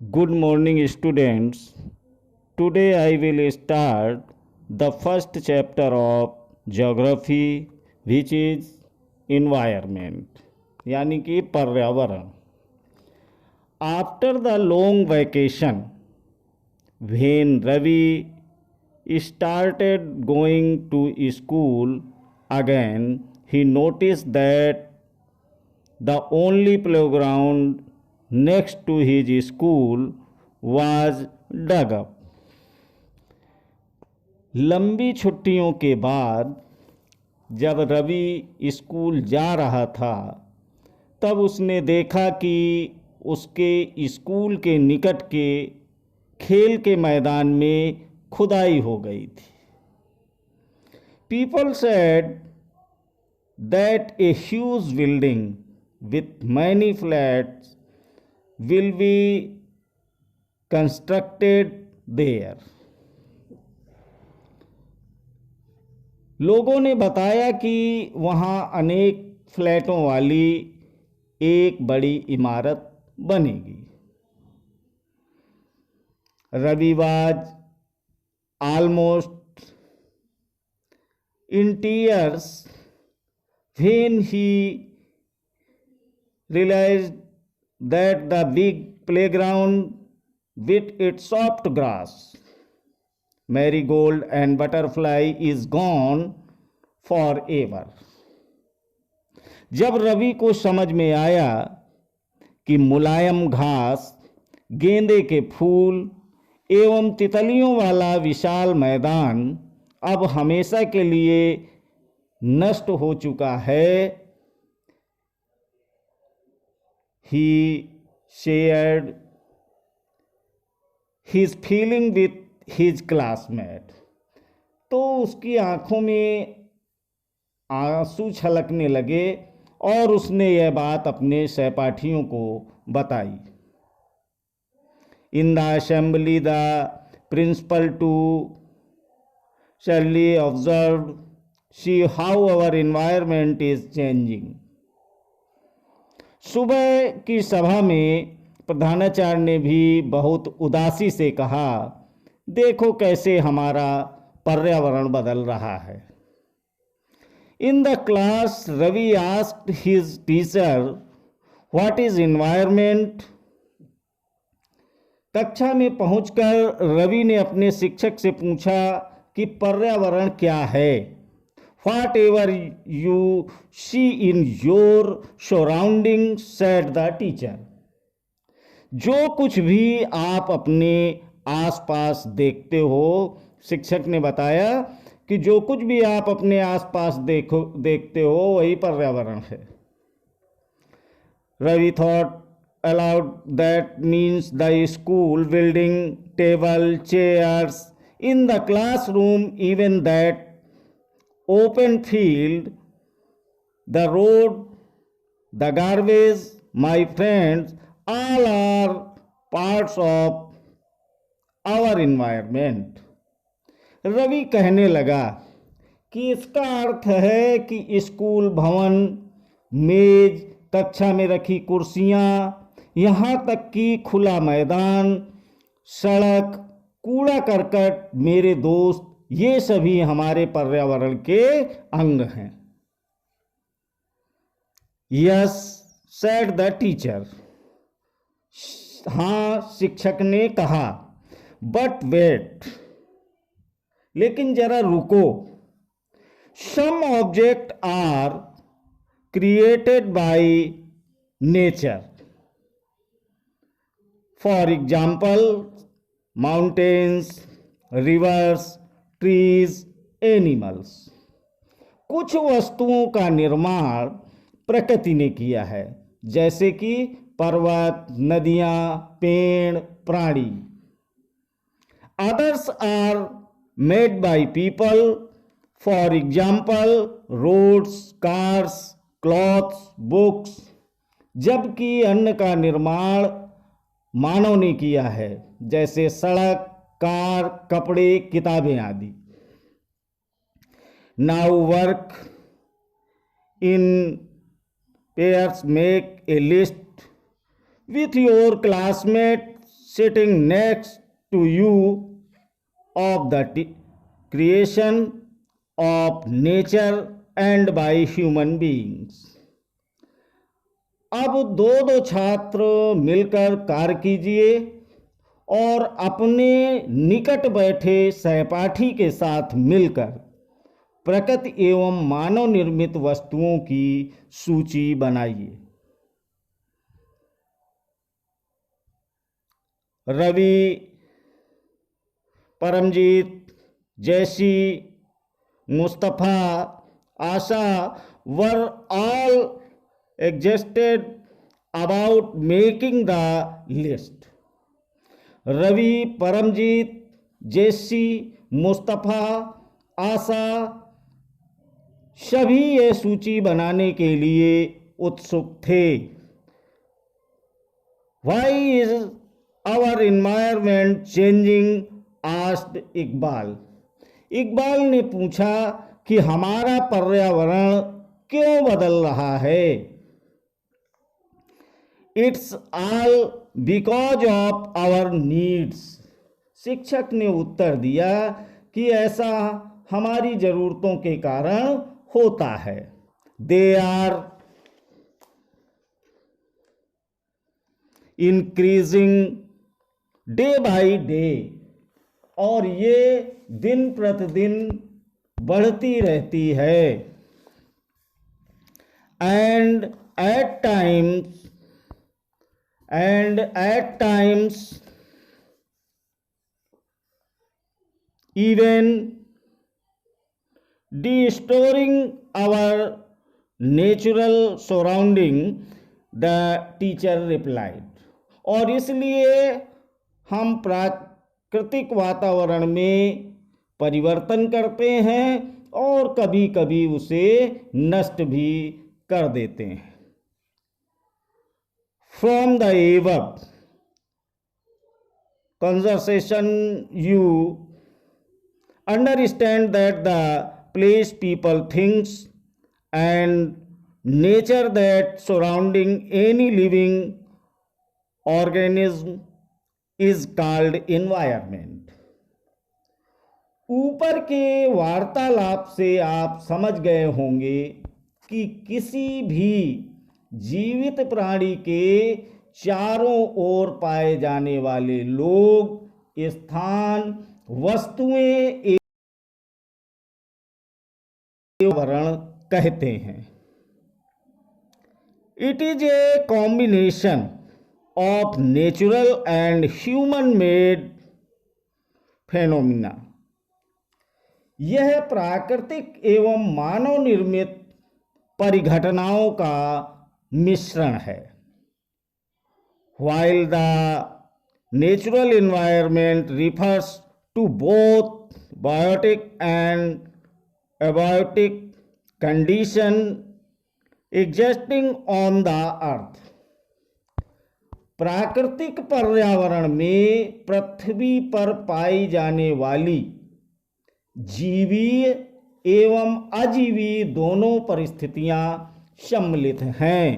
Good morning, students. Today I will start the first chapter of geography, which is environment, यानी कि पर्यावरण. After the long vacation, when Ravi started going to school again, he noticed that the only playground next to his school was dug up. लंबी छुट्टियों के बाद जब Ravi school जा रहा था तब उसने देखा कि उसके स्कूल के निकट के खेल के मैदान में खुदाई हो गई थी. People said that a huge building with many flats will be constructed there. लोगों ने बताया कि वहाँ अनेक फ्लैटों वाली एक बड़ी इमारत बनेगी. Ravi was almost in tears when he realized that the big playground with its soft grass, marigold and butterfly is gone forever. जब रवि को समझ में आया कि मुलायम घास, गेंदे के फूल एवं तितलियों वाला विशाल मैदान अब हमेशा के लिए नष्ट हो चुका है, he shared his feeling with his classmate. तो उसकी आंखों में आंसू छलकने लगे और उसने यह बात अपने सहपाठियों को बताई. In the assembly, the principal too sadly observed, see how our environment is changing. सुबह की सभा में प्रधानाचार्य ने भी बहुत उदासी से कहा, देखो कैसे हमारा पर्यावरण बदल रहा है. In the class, Ravi asked his teacher, what is environment? कक्षा में पहुंचकर रवि ने अपने शिक्षक से पूछा कि पर्यावरण क्या है. Whatever you see in your surrounding, said the teacher. जो कुछ भी आप अपने आसपास देखते हो, शिक्षक ने बताया कि जो कुछ भी आप अपने आसपास देखते हो वही पर्यावरण है. Ravi thought aloud, that means the school building, table, chairs in the classroom, even that open field, the road, the garbage, my friends, all are parts of our environment. Ravi कहने लगा कि इसका अर्थ है कि स्कूल भवन, मेज, कक्षा में रखी कुर्सियाँ, यहाँ तक कि खुला मैदान, सड़क, कूड़ा करकट, मेरे दोस्त, ये सभी हमारे पर्यावरण के अंग हैं. Yes, said the teacher. हाँ, शिक्षक ने कहा. बट वेट, लेकिन जरा रुको. Some object are created by nature. For example, mountains, rivers, trees, animals. कुछ वस्तुओं का निर्माण प्रकृति ने किया है, जैसे कि पर्वत, नदियां, पेड़, प्राणी. Others are made by people. For example, roads, cars, clothes, books. जबकि अन्य का निर्माण मानव ने किया है, जैसे सड़क, कार, कपड़े, किताबें आदि. Now work in pairs, make a list with your classmates sitting next to you of the creation of nature and by human beings. अब दो दो छात्र मिलकर कार्य कीजिए और अपने निकट बैठे सहपाठी के साथ मिलकर प्रकृति एवं मानव निर्मित वस्तुओं की सूची बनाइए। रवि, परमजीत, जैसी, मुस्तफ़ा, आशा were all excited about making the list. Ravi, Paramjit, जैसी, मुस्तफ़ा, आशा सभी ये सूची बनाने के लिए उत्सुक थे। Why is our environment changing? asked Iqbal. Iqbal ने पूछा कि हमारा पर्यावरण क्यों बदल रहा है। It's all because of our needs. शिक्षक ने उत्तर दिया कि ऐसा हमारी जरूरतों के कारण होता है। They are increasing day by day, और ये दिन प्रतिदिन बढ़ती रहती है। And at times even destroying our natural surrounding, the teacher replied। और इसलिए हम प्राकृतिक वातावरण में परिवर्तन करते हैं और कभी कभी उसे नष्ट भी कर देते हैं। From the above conversation you understand that the place, people, things and nature that surrounding any living organism is called environment। ऊपर के वार्तालाप से आप समझ गए होंगे कि किसी भी जीवित प्राणी के चारों ओर पाए जाने वाले लोग, स्थान, वस्तुएं पर्यावरण कहते हैं। It is a combination of natural and human made phenomena. यह प्राकृतिक एवं मानव निर्मित परिघटनाओं का मिश्रण है। While the natural environment refers to both biotic and abiotic condition existing on the earth। प्राकृतिक पर्यावरण में पृथ्वी पर पाई जाने वाली जीवीय एवं अजीवीय दोनों परिस्थितियां सम्मिलित हैं।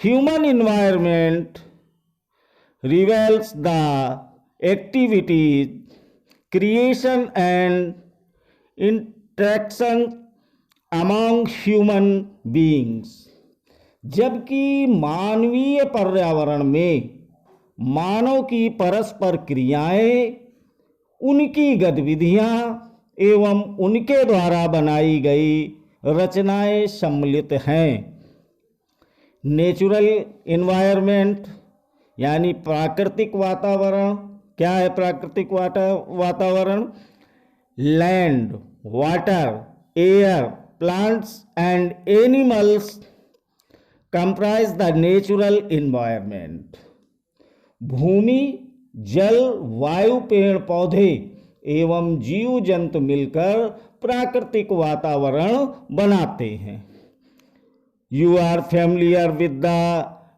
Human environment reveals the activities, creation and interaction among human beings. जबकि मानवीय पर्यावरण में मानव की परस्पर क्रियाएं, उनकी गतिविधियां एवं उनके द्वारा बनाई गई रचनाएं सम्मिलित हैं। नेचुरल एनवायरनमेंट यानी प्राकृतिक वातावरण। क्या है प्राकृतिक वातावरण? Land, water, air, plants and animals comprise the natural environment. भूमि, जल, वायु, पेड़ पौधे एवं जीव जंतु मिलकर प्राकृतिक वातावरण बनाते हैं। You are familiar with the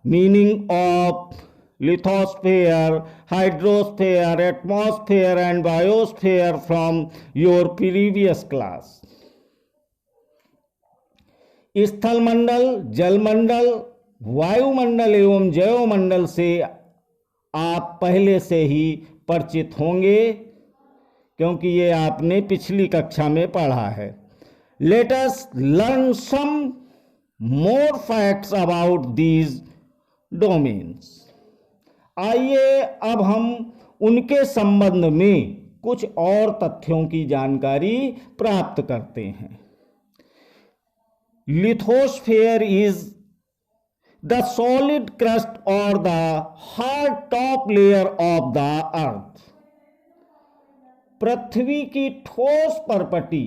meaning of lithosphere, hydrosphere, atmosphere and biosphere from your previous class। स्थल मंडल, जलमंडल, वायुमंडल एवं जैवमंडल से आप पहले से ही परिचित होंगे, क्योंकि ये आपने पिछली कक्षा में पढ़ा है। Let us learn some more facts about these domains. आइए अब हम उनके संबंध में कुछ और तथ्यों की जानकारी प्राप्त करते हैं। Lithosphere is the solid crust or the hard top layer of the earth. पृथ्वी की ठोस परपटी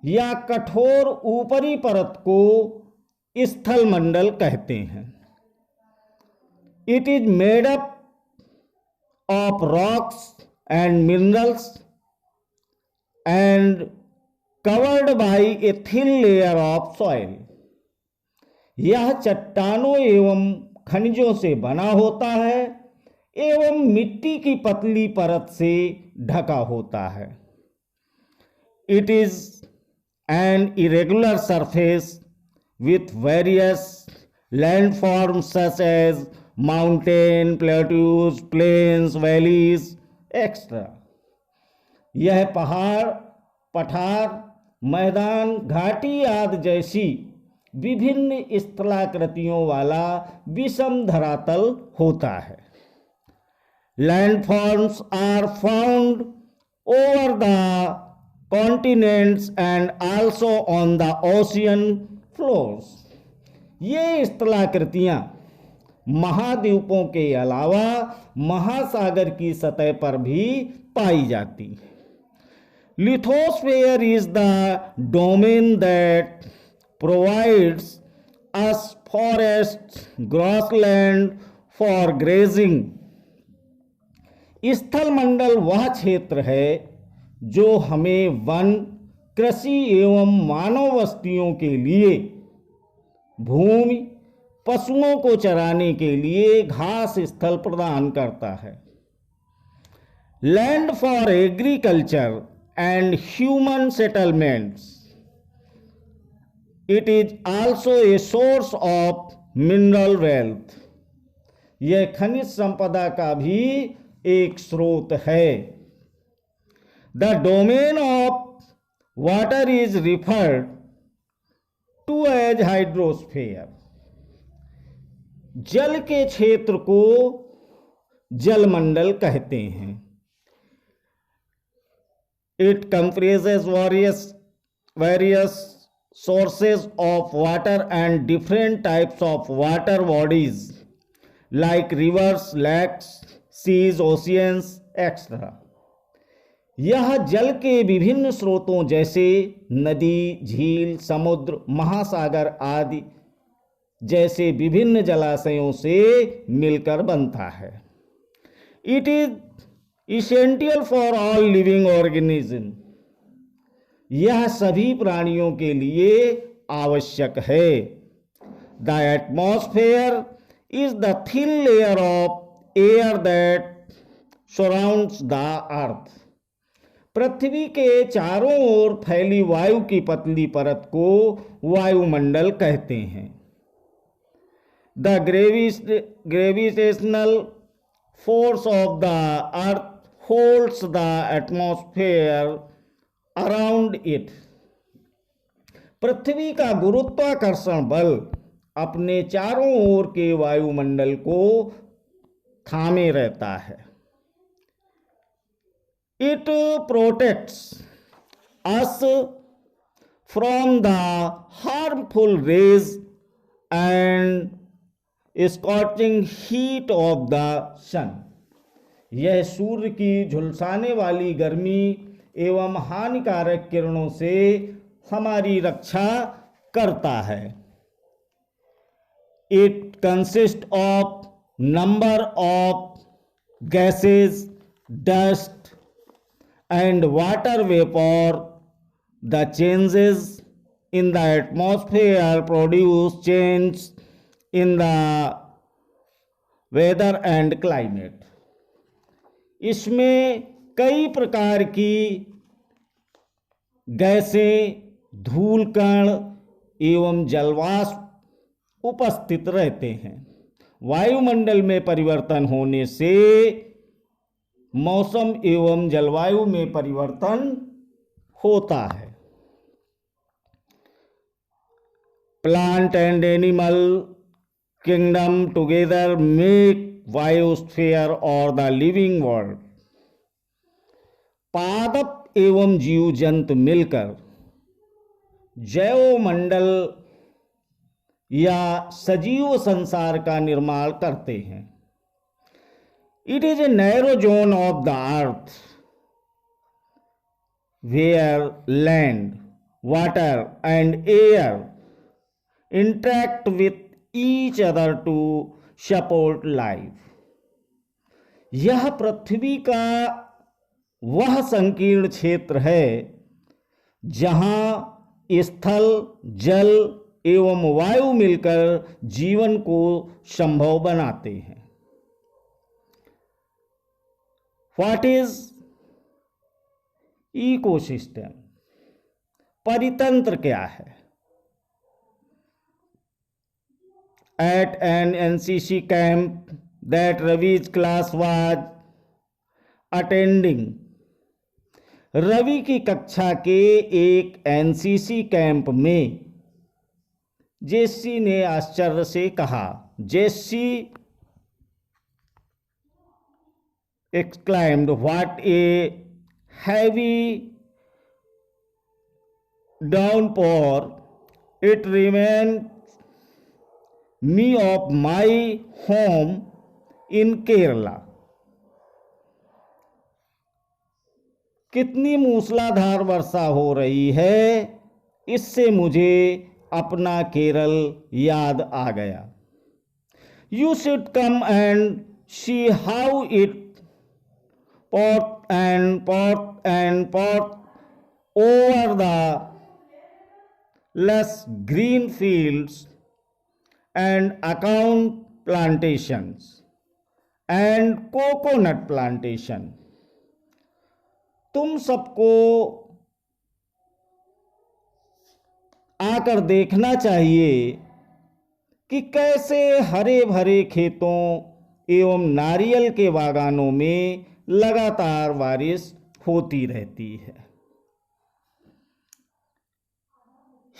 या कठोर ऊपरी परत को स्थल मंडल कहते हैं। It is made up of rocks and minerals and covered by a thin layer of soil. यह चट्टानों एवं खनिजों से बना होता है एवं मिट्टी की पतली परत से ढका होता है। It is an irregular surface with various landforms such as mountain, plateaus, plains, valleys, etc. यह पहाड़, पठार, मैदान, घाटी आदि जैसी विभिन्न स्थलाकृतियों वाला विषम धरातल होता है। Landforms are found over the continents and also on the ocean floors. ये स्थलाकृतियां महाद्वीपों के अलावा महासागर की सतह पर भी पाई जाती हैं। Lithosphere is the domain that provides us forest grassland for grazing. स्थल मंडल वह क्षेत्र है जो हमें वन, कृषि एवं मानव बस्तियों के लिए भूमि, पशुओं को चराने के लिए घास स्थल प्रदान करता है। Land for agriculture and human settlements. It is also a source of mineral wealth. यह खनिज संपदा का भी एक स्रोत है। The domain of water is referred to as hydrosphere। जल के क्षेत्र को जलमंडल कहते हैं। It comprises various sources of water and different types of water bodies like rivers, lakes, seas, oceans, etc. यह जल के विभिन्न स्रोतों जैसे नदी, झील, समुद्र, महासागर आदि जैसे विभिन्न जलाशयों से मिलकर बनता है। It is essential for all living organism. यह सभी प्राणियों के लिए आवश्यक है। The atmosphere is the thin layer of air that surrounds the earth. पृथ्वी के चारों ओर फैली वायु की पतली परत को वायुमंडल कहते हैं। The gravitational force of the earth holds the atmosphere around it. पृथ्वी का गुरुत्वाकर्षण बल अपने चारों ओर के वायुमंडल को थामे रहता है। It protects us from the harmful rays and scorching heat of the sun। यह सूर्य की झुलसाने वाली गर्मी एवं हानिकारक किरणों से हमारी रक्षा करता है। It consists of number of gases, dust and water vapor. The changes in the atmosphere produce change in the weather and climate। इसमें कई प्रकार की गैसें, धूल कण एवं जलवाष्प उपस्थित रहते हैं वायुमंडल में परिवर्तन होने से मौसम एवं जलवायु में परिवर्तन होता है। Plant and animal kingdom together make biosphere और द लिविंग वर्ल्ड। पादप एवं जीव जंतु मिलकर जैवमंडल या सजीव संसार का निर्माण करते हैं। It is a narrow zone of the earth where land, water and air interact with each other to support life. यह पृथ्वी का वह संकीर्ण क्षेत्र है जहां स्थल, जल एवं वायु मिलकर जीवन को संभव बनाते हैं। What is ecosystem? परितंत्र क्या है? At an NCC camp that Ravi's class was attending, Ravi की कक्षा के एक एनसीसी कैंप में जेसी ने आश्चर्य से कहा। जेसी exclaimed, "What a heavy downpour! It reminds me of my home in Kerala." कितनी मूसलाधार वर्षा हो रही है, इससे मुझे अपना केरल याद आ गया। You should come and see how it poured over the lush green fields and acorn plantations and coconut plantation. तुम सबको आकर देखना चाहिए कि कैसे हरे भरे खेतों एवं नारियल के बागानों में लगातार बारिश होती रहती है।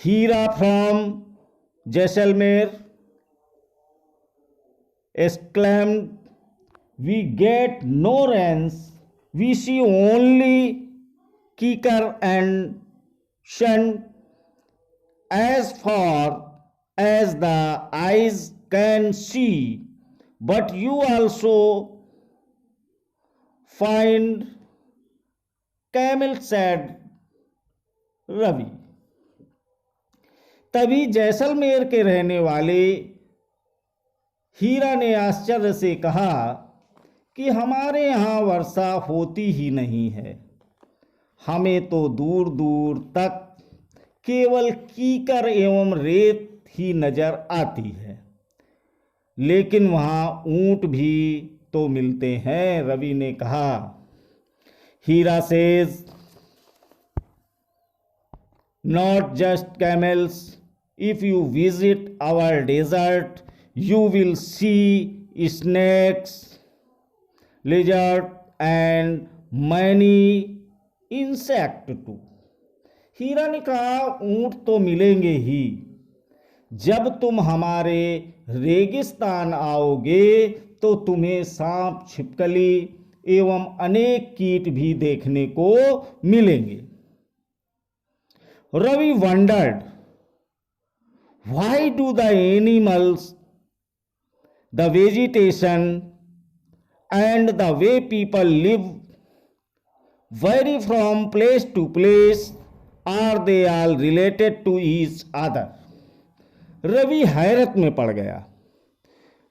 Hira from Jaisalmer exclaimed, "We get no rains. We see only kikar and sun as far as the eyes can see, but you also find camel," said Ravi. तभी जैसलमेर के रहने वाले हीरा ने आश्चर्य से कहा कि हमारे यहाँ वर्षा होती ही नहीं है। हमें तो दूर दूर तक केवल कीकर एवं रेत ही नजर आती है, लेकिन वहाँ ऊंट भी तो मिलते हैं, रवि ने कहा। हीरा says, "Not just camels. If you visit our desert, you will see snakes, lizards and many insects too." हीरा ने कहा, ऊंट तो मिलेंगे ही। जब तुम हमारे रेगिस्तान आओगे तो तुम्हें सांप, छिपकली एवं अनेक कीट भी देखने को मिलेंगे। Ravi wondered, why do the animals, the vegetation and the way people live vary from place to place? Are they all related to each other? Ravi हैरत में पड़ गया।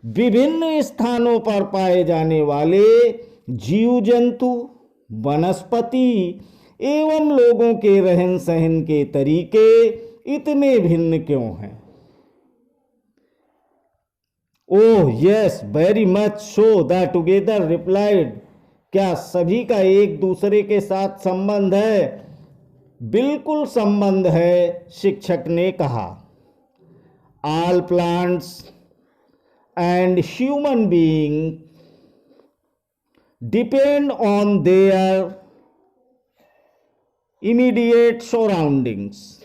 विभिन्न स्थानों पर पाए जाने वाले जीव जंतु, वनस्पति एवं लोगों के रहन सहन के तरीके इतने भिन्न क्यों हैं? Oh yes, very much so, the together replied. क्या सभी का एक दूसरे के साथ संबंध है? बिल्कुल संबंध है, शिक्षक ने कहा। All plants and human being depend on their immediate surroundings.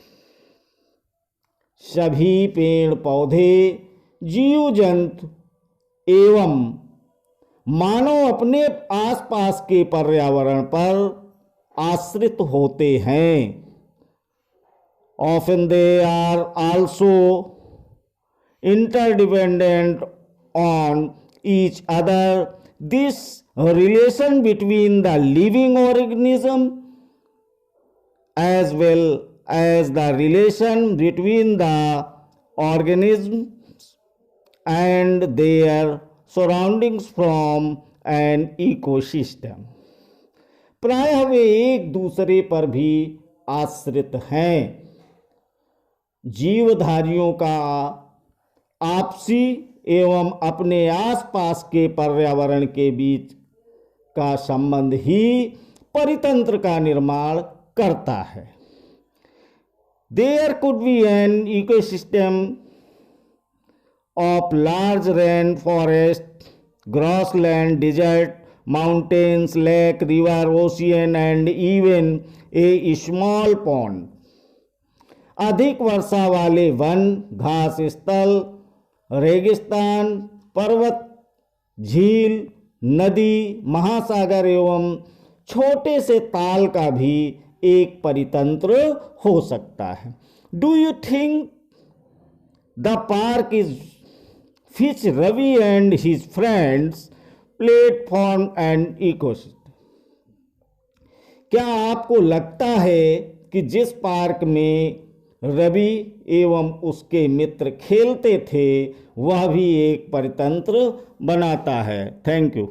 सभी पेड़ पौधे, जीव जंतु एवं मानव अपने आसपास के पर्यावरण पर आश्रित होते हैं. Often they are also interdependent on each other. This relation between the living organism as well as the relation between the organisms and their surroundings from an ecosystem. प्रायः वे एक दूसरे पर भी आश्रित हैं. जीवधारियों का आपसी एवं अपने आसपास के पर्यावरण के बीच का संबंध ही परितंत्र का निर्माण करता है. There could be an ecosystem of large rainforest, grassland, desert, mountains, lake, river, ocean and even a small pond. अधिक वर्षा वाले वन, घास स्थल, रेगिस्तान, पर्वत, झील, नदी, महासागर एवं छोटे से ताल का भी एक परितंत्र हो सकता है. Do you think the park is which Ravi and his friends played form an ecosystem? क्या आपको लगता है कि जिस पार्क में रवि एवं उसके मित्र खेलते थे वह भी एक परितंत्र बनाता है? Thank you.